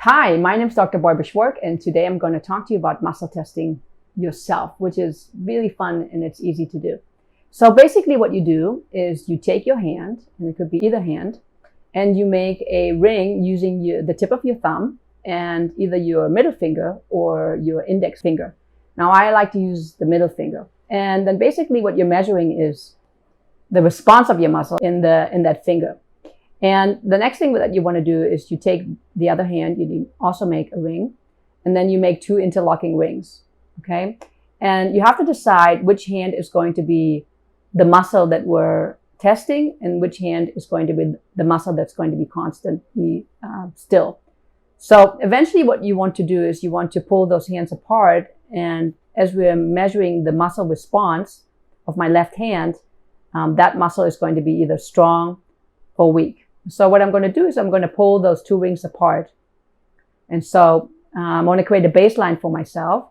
Hi, my name is Dr. Barbara Schwarck, and today I'm going to talk to you about muscle testing yourself, which is really fun and it's easy to do. So basically what you do is you take your hand, and it could be either hand, and you make a ring using the tip of your thumb and either your middle finger or your index finger. Now I like to use the middle finger. And then basically what you're measuring is the response of your muscle in that finger. And the next thing that you want to do is you take the other hand, you also make a ring, and then you make two interlocking rings, okay? And you have to decide which hand is going to be the muscle that we're testing and which hand is going to be the muscle that's going to be constantly still. So eventually what you want to do is you want to pull those hands apart, and as we're measuring the muscle response of my left hand, that muscle is going to be either strong or weak. So what I'm going to do is I'm going to pull those two rings apart. And so I'm going to create a baseline for myself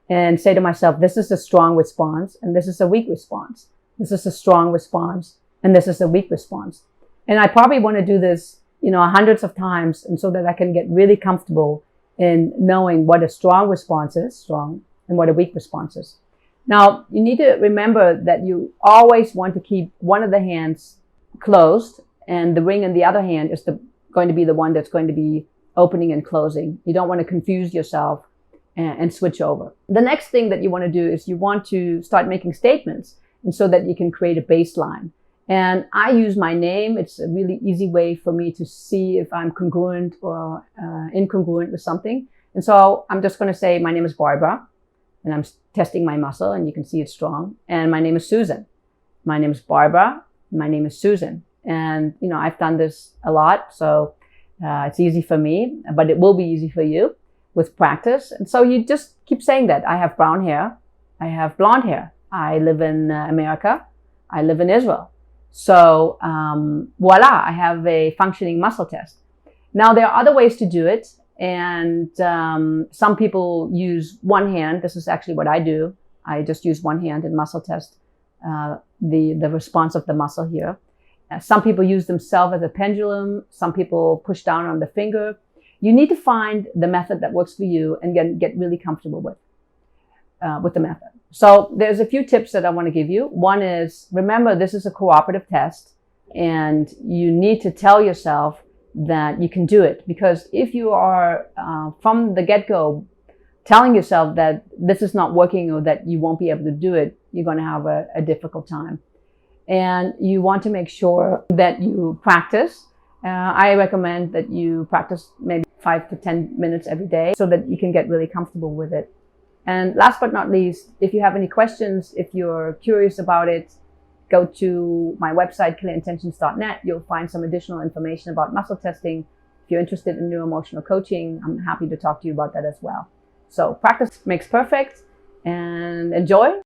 and say to myself, this is a strong response and this is a weak response. This is a strong response and this is a weak response. And I probably want to do this, hundreds of times, and so that I can get really comfortable in knowing what a strong response is, strong, and what a weak response is. Now, you need to remember that you always want to keep one of the hands closed, and the ring in the other hand is going to be the one that's going to be opening and closing. You don't want to confuse yourself and switch over. The next thing that you want to do is you want to start making statements, and so that you can create a baseline. And I use my name. It's a really easy way for me to see if I'm congruent or incongruent with something. And so I'm just going to say, my name is Barbara, and I'm testing my muscle, and you can see it's strong. And my name is Susan. My name is Barbara. My name is Susan. And, I've done this a lot, so it's easy for me, but it will be easy for you with practice. And so you just keep saying that. I have brown hair. I have blonde hair. I live in America. I live in Israel. So voila, I have a functioning muscle test. Now, there are other ways to do it. And some people use one hand. This is actually what I do. I just use one hand and muscle test the response of the muscle here. Some people use themselves as a pendulum. Some people push down on the finger. You need to find the method that works for you and get really comfortable with the method. So there's a few tips that I want to give you. One is, remember, this is a cooperative test, and you need to tell yourself that you can do it. Because if you are from the get-go telling yourself that this is not working or that you won't be able to do it, you're going to have a difficult time. And you want to make sure that you practice. I recommend that you practice maybe 5 to 10 minutes every day so that you can get really comfortable with it. And last but not least, if you have any questions, if you're curious about it, go to my website, clearintentions.net. You'll find some additional information about muscle testing. If you're interested in neuroemotional coaching, I'm happy to talk to you about that as well. So practice makes perfect, and enjoy.